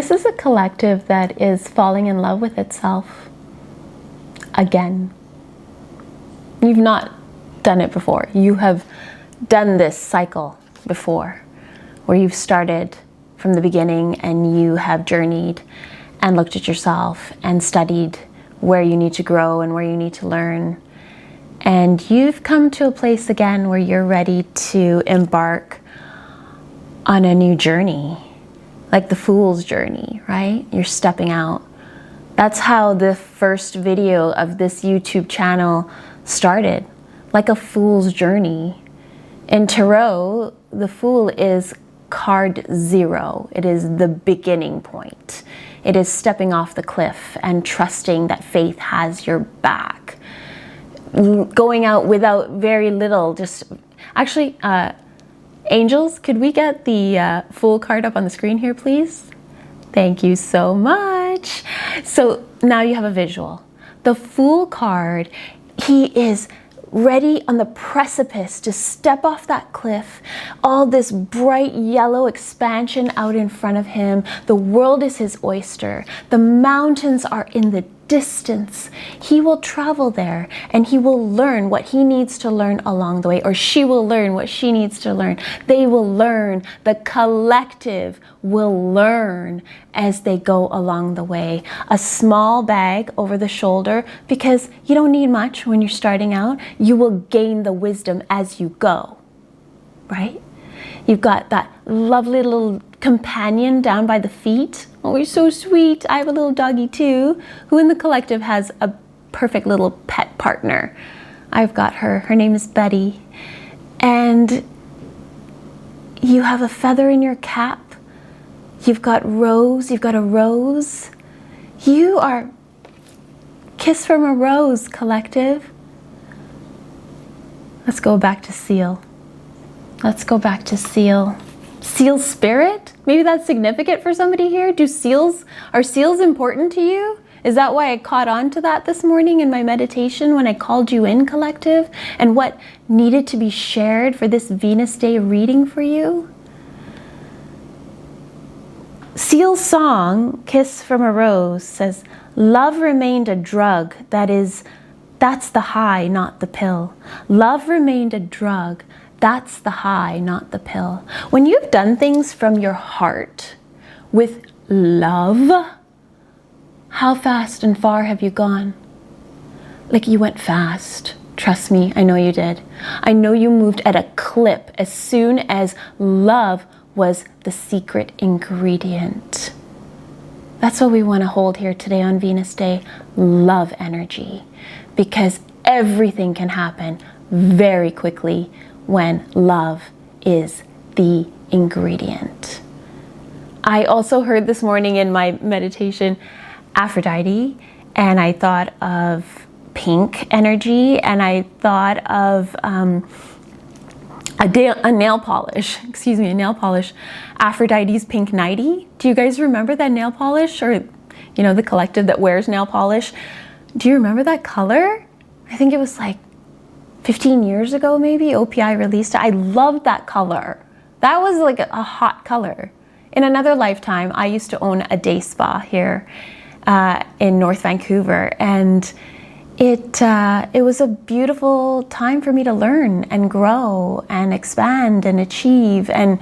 This is a collective that is falling in love with itself again. You've not done it before. You have done this cycle before, where you've started from the beginning and you have journeyed and looked at yourself and studied where you need to grow and where you need to learn. And you've come to a place again where you're ready to embark on a new journey, like the fool's journey, right? You're stepping out. That's how the first video of this YouTube channel started, like a fool's journey. In tarot, the fool is card 0. It is the beginning point. It is stepping off the cliff and trusting that faith has your back. Going out without very little, just actually, angels, could we get the Fool card up on the screen here, please? Thank you so much. So now you have a visual. The Fool card, he is ready on the precipice to step off that cliff. All this bright yellow expansion out in front of him. The world is his oyster. The mountains are in the distance. He will travel there and he will learn what he needs to learn along the way, or she will learn what she needs to learn. They will learn. The collective will learn as they go along the way. A small bag over the shoulder, because you don't need much when you're starting out. You will gain the wisdom as you go, right? You've got that lovely little companion down by the feet. Oh, you're so sweet. I have a little doggy too, who in the collective has a perfect little pet partner. I've got her. Her name is Betty. And you have a feather in your cap. You've got rose. You've got a rose. You are kiss from a rose, collective. Let's go back to seal. Let's go back to seal. Seal spirit? Maybe that's significant for somebody here. Are seals important to you? Is that why I caught on to that this morning in my meditation when I called you in, collective? And what needed to be shared for this Venus Day reading for you? Seal's song, Kiss from a Rose, says, love remained a drug, that's the high, not the pill. Love remained a drug, that's the high, not the pill. When you've done things from your heart with love, how fast and far have you gone? Like, you went fast. Trust me, I know you did. I know you moved at a clip as soon as love was the secret ingredient. That's what we want to hold here today on Venus Day, love energy, because everything can happen very quickly when love is the ingredient. I also heard this morning in my meditation Aphrodite, and I thought of pink energy, and I thought of a nail polish, Aphrodite's pink nightie. Do you guys remember that nail polish, or the collective that wears nail polish? Do you remember that color? I think it was like 15 years ago, maybe, OPI released it. I loved that color. That was like a hot color. In another lifetime, I used to own a day spa here in North Vancouver, and it was a beautiful time for me to learn and grow and expand and achieve and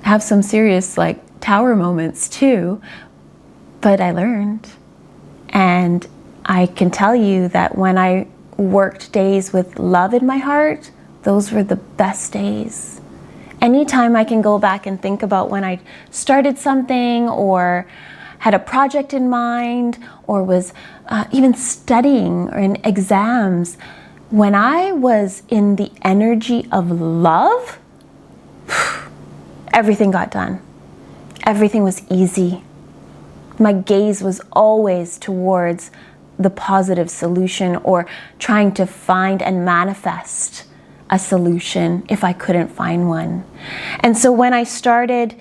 have some serious tower moments too. But I learned, and I can tell you that when I worked days with love in my heart, those were the best days. Anytime I can go back and think about when I started something or had a project in mind or was even studying or in exams, when I was in the energy of love, everything got done. Everything was easy. My gaze was always towards the positive solution, or trying to find and manifest a solution if I couldn't find one. And so when I started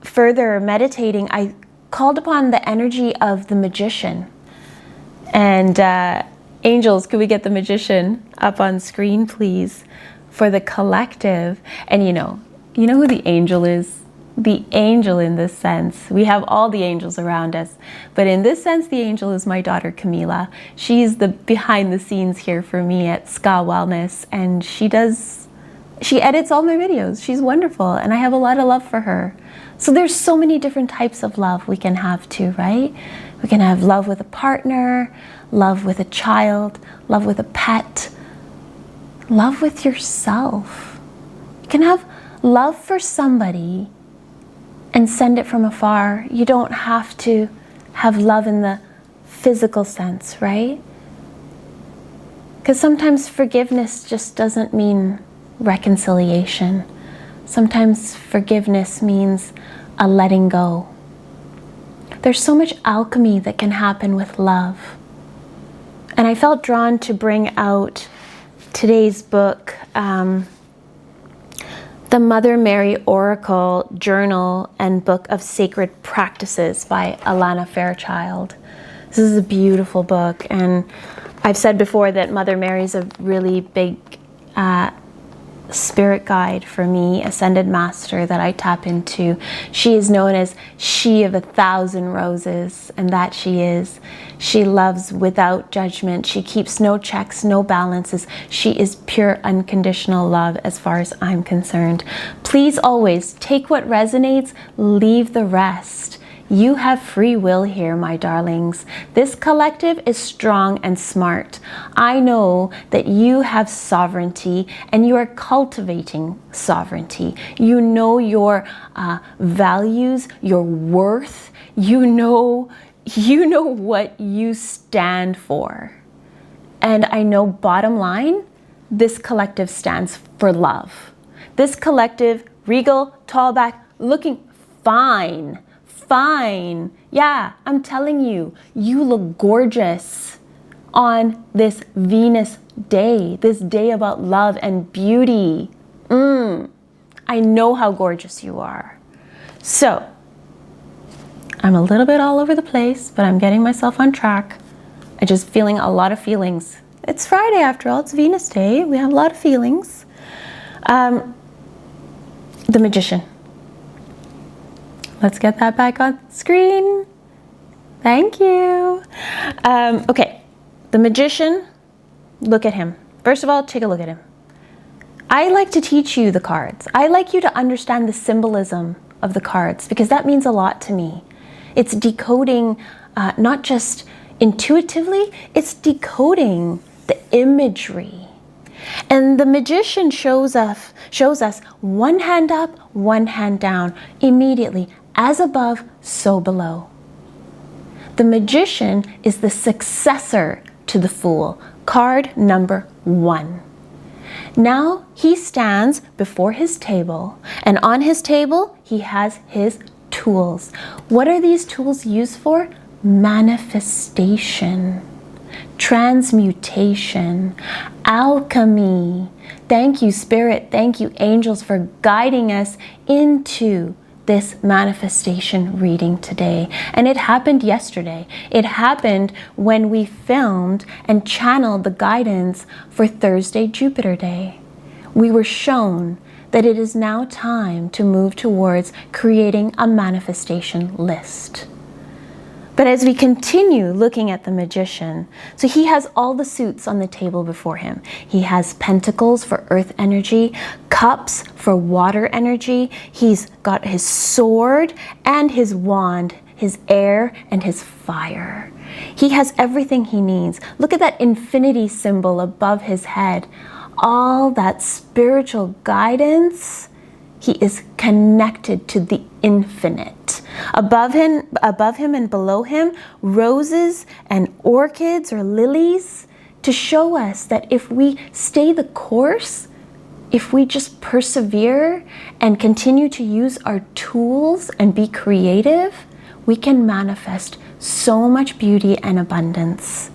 further meditating, I called upon the energy of the magician. And angels, could we get the magician up on screen, please, for the collective? And you know who the angel is? the angel in this sense. We have all the angels around us, but in this sense, the angel is my daughter, Camila. She's the behind the scenes here for me at Ska Wellness, and she edits all my videos. She's wonderful, and I have a lot of love for her. So there's so many different types of love we can have too, right? We can have love with a partner, love with a child, love with a pet, love with yourself. You can have love for somebody and send it from afar. You don't have to have love in the physical sense, right? Because sometimes forgiveness just doesn't mean reconciliation. Sometimes forgiveness means a letting go. There's so much alchemy that can happen with love. And I felt drawn to bring out today's book, the Mother Mary Oracle Journal and Book of Sacred Practices by Alana Fairchild. This is a beautiful book, and I've said before that Mother Mary's a really big spirit guide for me, ascended master that I tap into. She is known as She of 1,000 Roses, and that she is. She loves without judgment. She keeps no checks, no balances. She is pure unconditional love as far as I'm concerned. Please always take what resonates, leave the rest. You have free will here, my darlings. This collective is strong and smart. I know that you have sovereignty and you are cultivating sovereignty. You know your values, your worth. You know what you stand for. And I know, bottom line, this collective stands for love. This collective, regal, tall back, looking fine. Fine. Yeah, I'm telling you, you look gorgeous on this Venus day, this day about love and beauty. I know how gorgeous you are. So, I'm a little bit all over the place, but I'm getting myself on track. I'm just feeling a lot of feelings. It's Friday after all, it's Venus day. We have a lot of feelings. The Magician. Let's get that back on screen. Thank you. Okay, the Magician, look at him. First of all, take a look at him. I like to teach you the cards. I like you to understand the symbolism of the cards because that means a lot to me. It's decoding, not just intuitively, it's decoding the imagery. And the Magician shows us one hand up, one hand down, immediately. As above, so below. The Magician is the successor to the Fool, card number 1. Now he stands before his table, and on his table he has his tools. What are these tools used for? Manifestation, transmutation, alchemy. Thank you, Spirit. Thank you, angels, for guiding us into this manifestation reading today. And it happened yesterday. It happened when we filmed and channeled the guidance for Thursday, Jupiter Day. We were shown that it is now time to move towards creating a manifestation list. But as we continue looking at the Magician, so he has all the suits on the table before him. He has pentacles for earth energy, cups for water energy. He's got his sword and his wand, his air and his fire. He has everything he needs. Look at that infinity symbol above his head. All that spiritual guidance. He is connected to the infinite. Above him and below him, roses and orchids or lilies to show us that if we stay the course, if we just persevere and continue to use our tools and be creative, we can manifest so much beauty and abundance.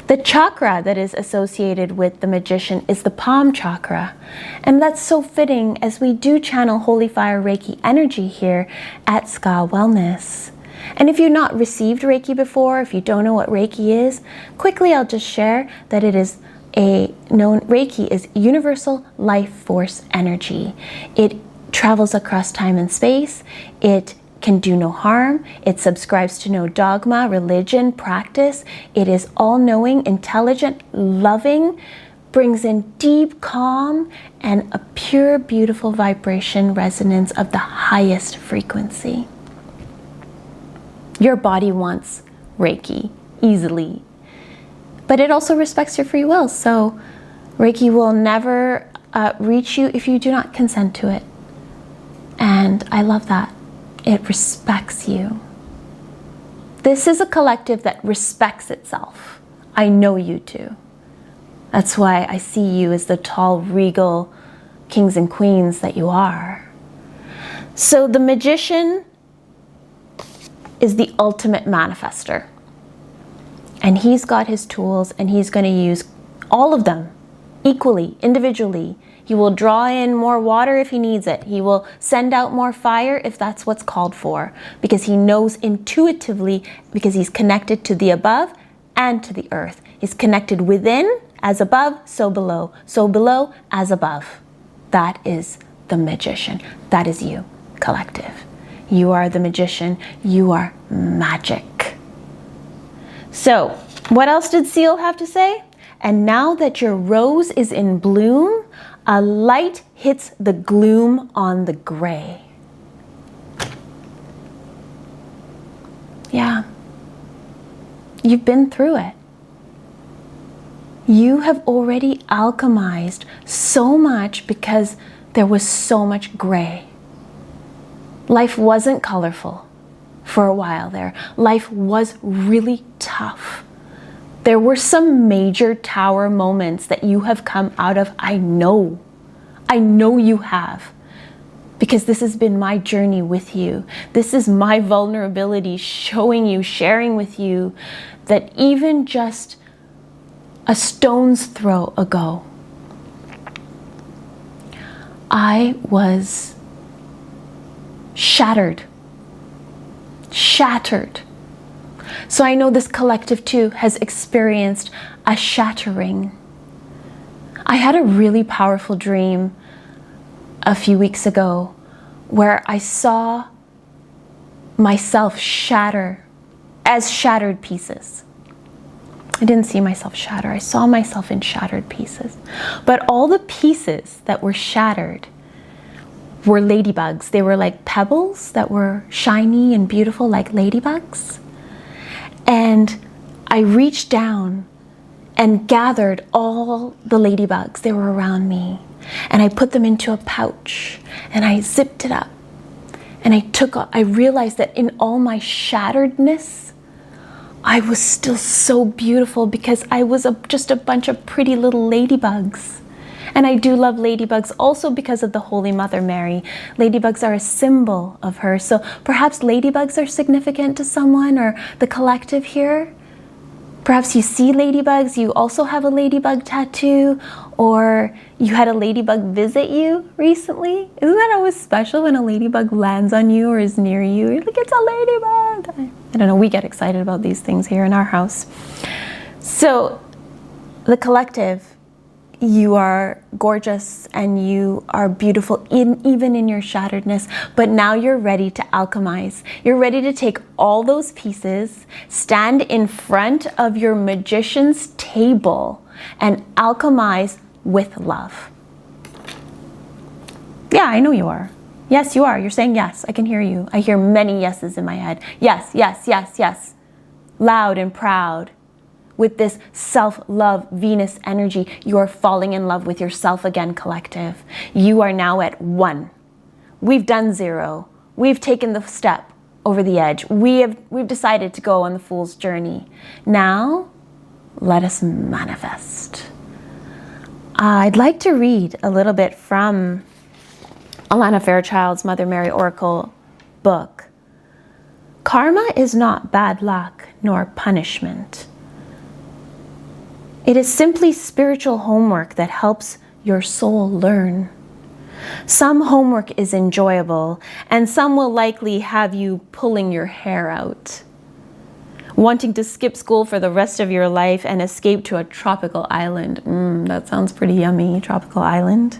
The chakra that is associated with the Magician is the palm chakra. And that's so fitting as we do channel Holy Fire Reiki energy here at Ska Wellness. And if you've not received Reiki before, if you don't know what Reiki is, quickly I'll just share that it is Reiki is universal life force energy. It travels across time and space. It can do no harm. It subscribes to no dogma, religion, practice. It is all-knowing, intelligent, loving, brings in deep calm and a pure, beautiful vibration resonance of the highest frequency. Your body wants Reiki easily, but it also respects your free will. So Reiki will never reach you if you do not consent to it. And I love that. It respects you. This is a collective that respects itself. I know you do. That's why I see you as the tall, regal kings and queens that you are. So the magician is the ultimate manifester. And he's got his tools and he's going to use all of them equally, individually. He will draw in more water if he needs it. He will send out more fire if that's what's called for, because he knows intuitively, because he's connected to the above and to the earth. He's connected within as above, so below as above. That is the magician. That is you, collective. You are the magician. You are magic. So, what else did Seal have to say? And now that your rose is in bloom, a light hits the gloom on the gray. Yeah. You've been through it. You have already alchemized so much because there was so much gray. Life wasn't colorful for a while there. Life was really tough. There were some major tower moments that you have come out of. I know you have, because this has been my journey with you. This is my vulnerability showing you, sharing with you that even just a stone's throw ago, I was shattered. So I know this collective too has experienced a shattering. I had a really powerful dream a few weeks ago where I saw myself shatter as shattered pieces. I didn't see myself shatter. I saw myself in shattered pieces. But all the pieces that were shattered were ladybugs. They were like pebbles that were shiny and beautiful like ladybugs. And I reached down and gathered all the ladybugs that were around me. And I put them into a pouch and I zipped it up. And I realized that in all my shatteredness, I was still so beautiful because I was just a bunch of pretty little ladybugs. And I do love ladybugs also because of the Holy Mother Mary. Ladybugs are a symbol of her. So perhaps ladybugs are significant to someone or the collective here. Perhaps you see ladybugs, you also have a ladybug tattoo, or you had a ladybug visit you recently. Isn't that always special when a ladybug lands on you or is near you? You're like, it's a ladybug. I don't know, we get excited about these things here in our house. So the collective, you are gorgeous and you are beautiful even in your shatteredness, but now you're ready to alchemize. You're ready to take all those pieces, stand in front of your magician's table and alchemize with love. Yeah, I know you are. Yes, you are. You're saying yes. I can hear you. I hear many yeses in my head. Yes, yes, yes, yes. Loud and proud. With this self-love Venus energy, you are falling in love with yourself again, collective. You are now at 1. We've done 0. We've taken the step over the edge. We've decided to go on the fool's journey. Now, let us manifest. I'd like to read a little bit from Alana Fairchild's Mother Mary Oracle book. Karma is not bad luck nor punishment. It is simply spiritual homework that helps your soul learn. Some homework is enjoyable, and some will likely have you pulling your hair out, wanting to skip school for the rest of your life and escape to a tropical island. That sounds pretty yummy, tropical island.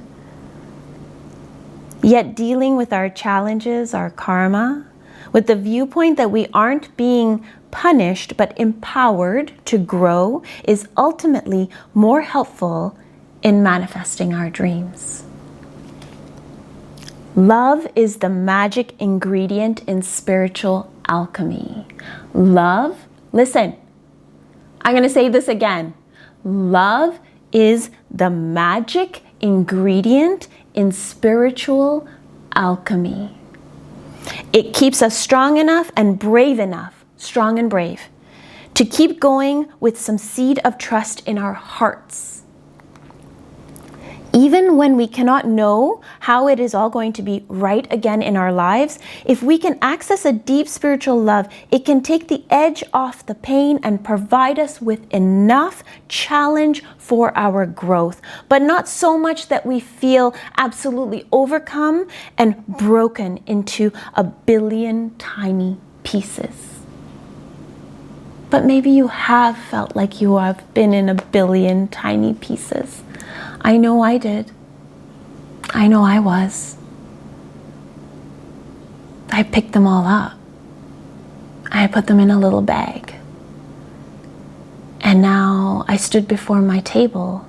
Yet dealing with our challenges, our karma, with the viewpoint that we aren't being punished but empowered to grow is ultimately more helpful in manifesting our dreams. Love is the magic ingredient in spiritual alchemy. Love, listen, I'm going to say this again. Love is the magic ingredient in spiritual alchemy. It keeps us strong enough and brave enough, strong and brave, to keep going with some seed of trust in our hearts. Even when we cannot know how it is all going to be right again in our lives, if we can access a deep spiritual love, it can take the edge off the pain and provide us with enough challenge for our growth, but not so much that we feel absolutely overcome and broken into a billion tiny pieces. But maybe you have felt like you have been in a billion tiny pieces. I know I did. I know I was. I picked them all up. I put them in a little bag. And now I stood before my table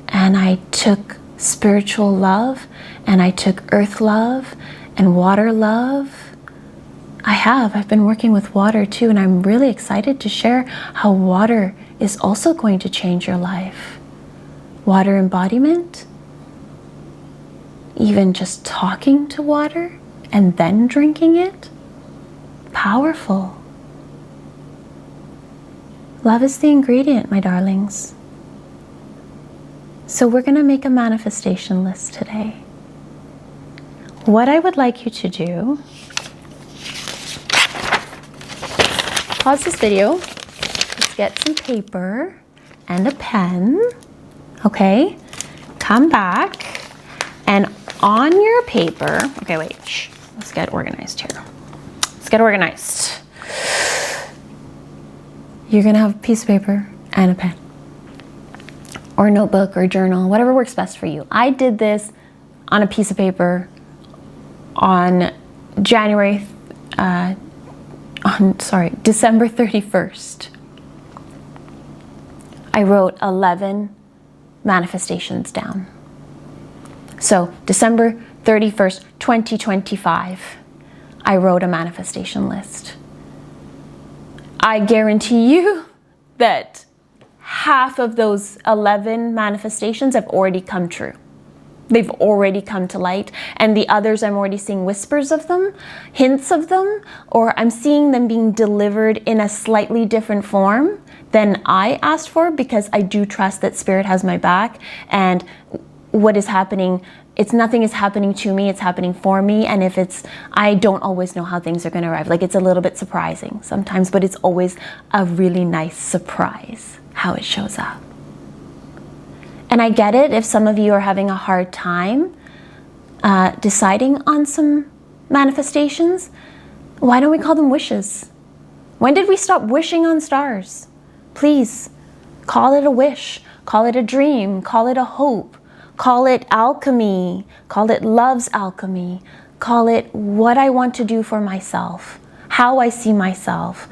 and I took spiritual love and I took earth love and water love. I've been working with water too, and I'm really excited to share how water is also going to change your life. Water embodiment, even just talking to water and then drinking it, powerful. Love is the ingredient, my darlings. So we're going to make a manifestation list today. What I would like you to do, pause this video, let's get some paper and a pen. Okay, come back, and on your paper, okay, wait, let's get organized here. Let's get organized. You're gonna have a piece of paper and a pen, or notebook or journal, whatever works best for you. I did this on a piece of paper on December 31st. I wrote 11 manifestations down. So December 31st, 2025, I wrote a manifestation list. I guarantee you that half of those 11 manifestations have already come true. They've already come to light, and the others I'm already seeing whispers of them, hints of them, or I'm seeing them being delivered in a slightly different form than I asked for, because I do trust that Spirit has my back, and what is happening, nothing is happening to me, it's happening for me. And if I don't always know how things are going to arrive. Like, it's a little bit surprising sometimes, but it's always a really nice surprise how it shows up. And I get it if some of you are having a hard time deciding on some manifestations. Why don't we call them wishes? When did we stop wishing on stars? Please, call it a wish, call it a dream, call it a hope, call it alchemy, call it love's alchemy, call it what I want to do for myself, how I see myself.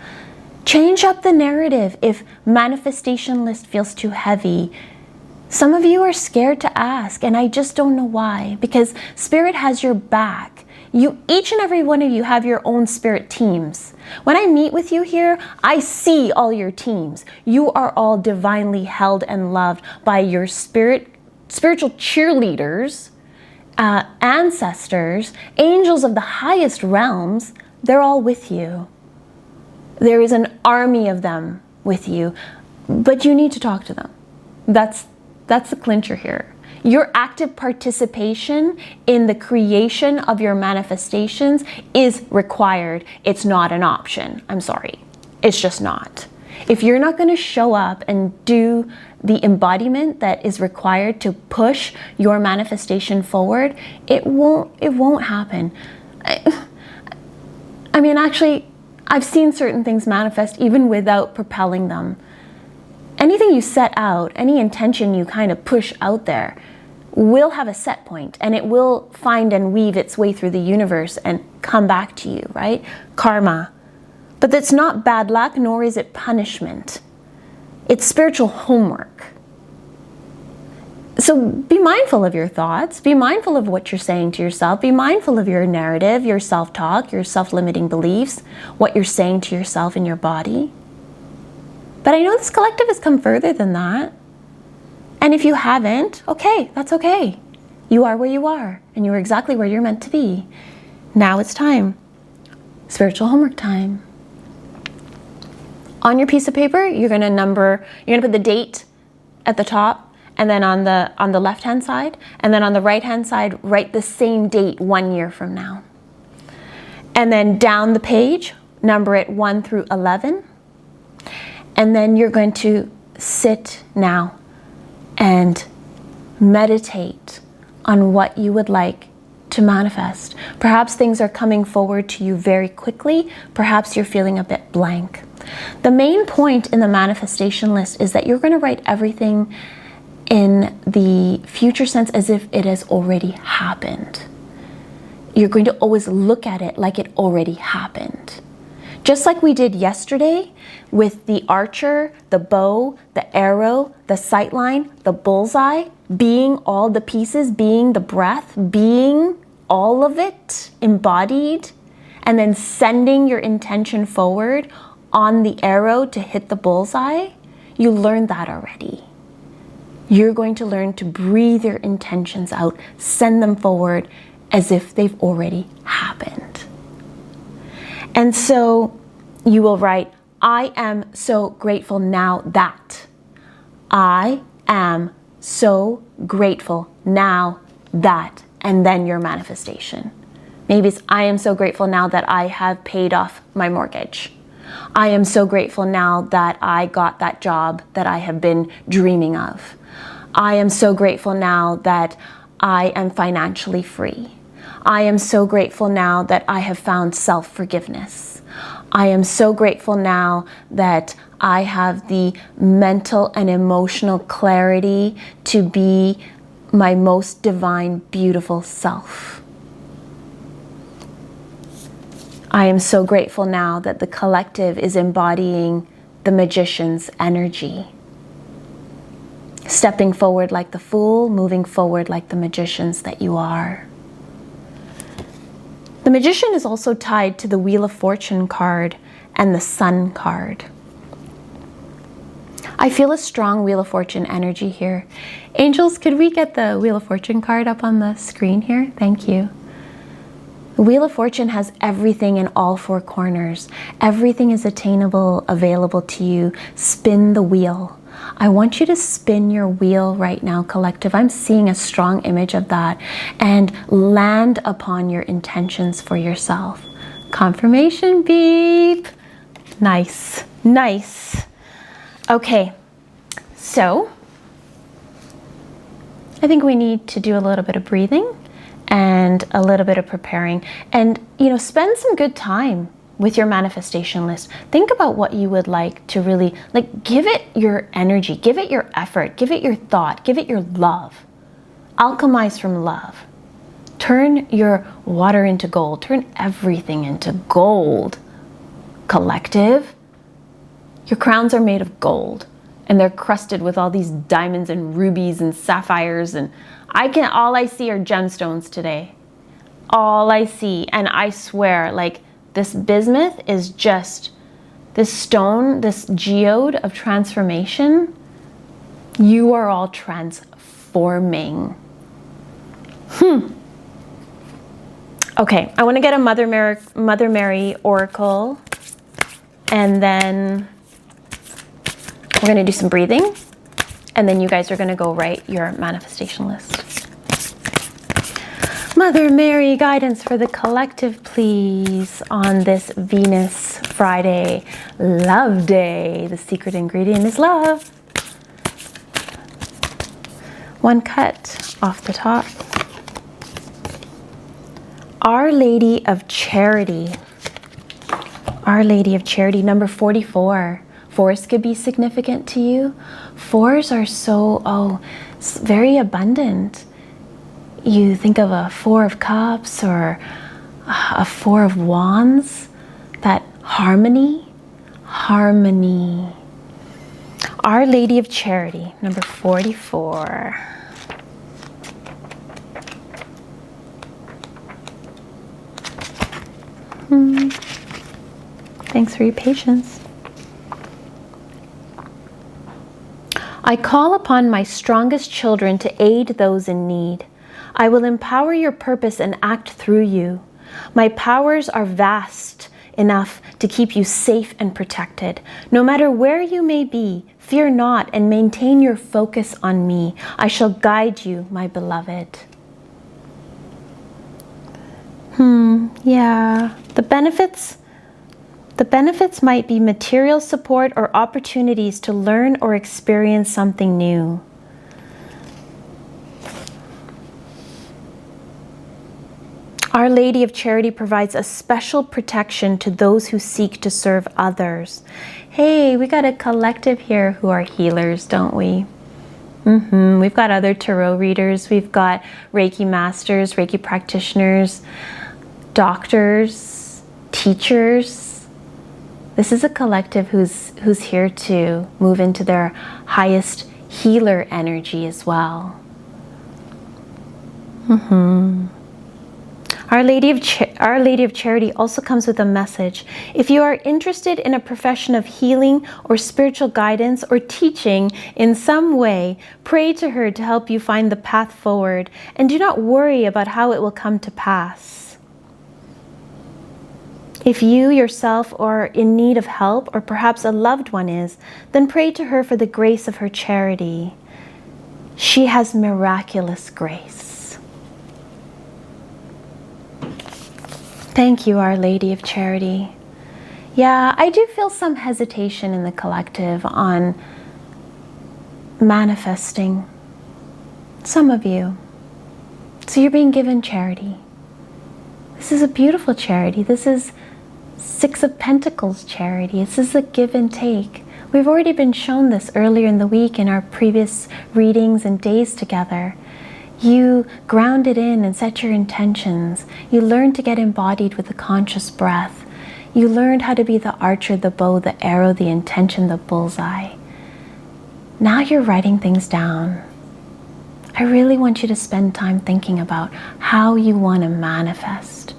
Change up the narrative if manifestation list feels too heavy. Some of you are scared to ask, and I just don't know why, because Spirit has your back. Each and every one of you have your own Spirit teams. When I meet with you here, I see all your teams. You are all divinely held and loved by your spiritual cheerleaders, ancestors, angels of the highest realms. They're all with you. There is an army of them with you, but you need to talk to them. That's the clincher here. Your active participation in the creation of your manifestations is required. It's not an option. I'm sorry. It's just not. If you're not going to show up and do the embodiment that is required to push your manifestation forward, it won't happen. I mean, actually, I've seen certain things manifest even without propelling them. Anything you set out, any intention you kind of push out there, will have a set point, and it will find and weave its way through the universe and come back to you, right? Karma. But that's not bad luck, nor is it punishment. It's spiritual homework. So be mindful of your thoughts, be mindful of what you're saying to yourself, be mindful of your narrative, your self-talk, your self-limiting beliefs, what you're saying to yourself in your body. But I know this collective has come further than that. And if you haven't, okay, that's okay. You are where you are, and you are exactly where you're meant to be. Now it's time. Spiritual homework time. On your piece of paper, you're gonna put the date at the top, and then on the left-hand side, and then on the right-hand side, write the same date 1 year from now. And then down the page, number it 1 through 11. And then you're going to sit now and meditate on what you would like to manifest. Perhaps things are coming forward to you very quickly. Perhaps you're feeling a bit blank. The main point in the manifestation list is that you're going to write everything in the future sense as if it has already happened. You're going to always look at it like it already happened. Just like we did yesterday with the archer, the bow, the arrow, the sightline, the bullseye, being all the pieces, being the breath, being all of it embodied, and then sending your intention forward on the arrow to hit the bullseye. You learned that already. You're going to learn to breathe your intentions out, send them forward as if they've already happened. And so you will write, I am so grateful now that. I am so grateful now that. And then your manifestation. Maybe it's, I am so grateful now that I have paid off my mortgage. I am so grateful now that I got that job that I have been dreaming of. I am so grateful now that I am financially free. I am so grateful now that I have found self-forgiveness. I am so grateful now that I have the mental and emotional clarity to be my most divine, beautiful self. I am so grateful now that the collective is embodying the magician's energy. Stepping forward like the fool, moving forward like the magicians that you are. The magician is also tied to the Wheel of Fortune card and the Sun card. I feel a strong Wheel of Fortune energy here. Angels, could we get the Wheel of Fortune card up on the screen here? Thank you. The Wheel of Fortune has everything in all four corners. Everything is attainable, available to you. Spin the wheel. I want you to spin your wheel right now, collective. I'm seeing a strong image of that. And land upon your intentions for yourself. Confirmation beep. Nice, nice. Okay, so I think we need to do a little bit of breathing and a little bit of preparing. And, spend some good time with your manifestation list. Think about what you would like to really, give it your energy, give it your effort, give it your thought, give it your love. Alchemize from love. Turn your water into gold. Turn everything into gold. Collective. Your crowns are made of gold, and they're crusted with all these diamonds and rubies and sapphires, and all I see are gemstones today. All I see, and I swear, this bismuth is just this stone, this geode of transformation. You are all transforming. Okay, I want to get a Mother Mary oracle, and then we're going to do some breathing, and then you guys are going to go write your manifestation list. Mother Mary, guidance for the collective, please, on this Venus Friday love day. The secret ingredient is love. One cut off the top. Our Lady of Charity. Our Lady of Charity, number 44. Fours could be significant to you. Fours are so, very abundant. you think of a Four of Cups or a Four of Wands, that harmony. Our Lady of Charity, number 44. Thanks for your patience. I call upon my strongest children to aid those in need. I will empower your purpose and act through you. My powers are vast enough to keep you safe and protected. No matter where you may be, fear not and maintain your focus on me. I shall guide you, my beloved. Yeah. The benefits might be material support or opportunities to learn or experience something new. Our Lady of Charity provides a special protection to those who seek to serve others. Hey, we got a collective here who are healers, don't we? We've got other tarot readers. We've got Reiki masters, Reiki practitioners, doctors, teachers. This is a collective who's here to move into their highest healer energy as well. Our Lady of Charity also comes with a message. If you are interested in a profession of healing or spiritual guidance or teaching in some way, pray to her to help you find the path forward, and do not worry about how it will come to pass. If you yourself are in need of help, or perhaps a loved one is, then pray to her for the grace of her charity. She has miraculous grace. Thank you, Our Lady of Charity. Yeah, I do feel some hesitation in the collective on manifesting. Some of you. So you're being given charity. This is a beautiful charity. This is Six of Pentacles charity. This is a give and take. We've already been shown this earlier in the week in our previous readings and days together. You ground it in and set your intentions. You learned to get embodied with the conscious breath. You learned how to be the archer, the bow, the arrow, the intention, the bullseye. Now you're writing things down. I really want you to spend time thinking about how you want to manifest.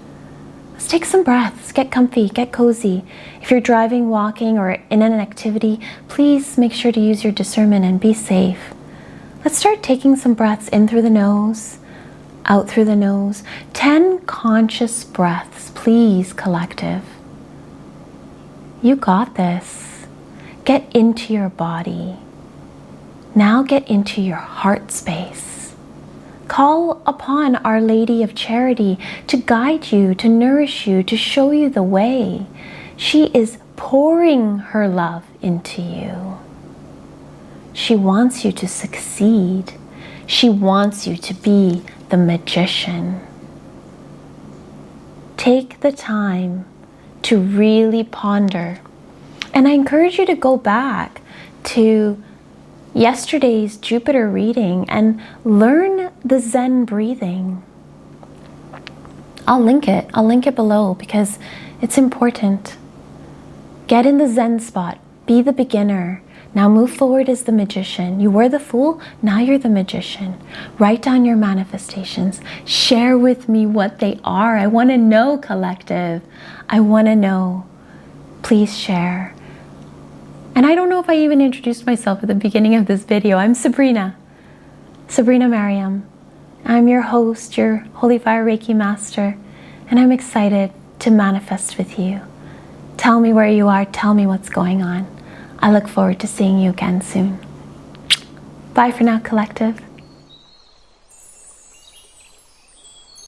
Let's take some breaths, get comfy, get cozy. If you're driving, walking, or in an activity, please make sure to use your discernment and be safe. Let's start taking some breaths in through the nose, out through the nose. 10 conscious breaths, please, collective. You got this. Get into your body. Now get into your heart space. Call upon Our Lady of Charity to guide you, to nourish you, to show you the way. She is pouring her love into you. She wants you to succeed. She wants you to be the magician. Take the time to really ponder. And I encourage you to go back to yesterday's Jupiter reading and learn the Zen breathing. I'll link it below because it's important. Get in the Zen spot. Be the beginner. Now move forward as the magician. You were the fool, now you're the magician. Write down your manifestations. Share with me what they are. I want to know, collective. I want to know. Please share. And I don't know if I even introduced myself at the beginning of this video. I'm Sabrina Mariam. I'm your host, your Holy Fire Reiki Master, and I'm excited to manifest with you. Tell me where you are, tell me what's going on. I look forward to seeing you again soon. Bye for now, collective.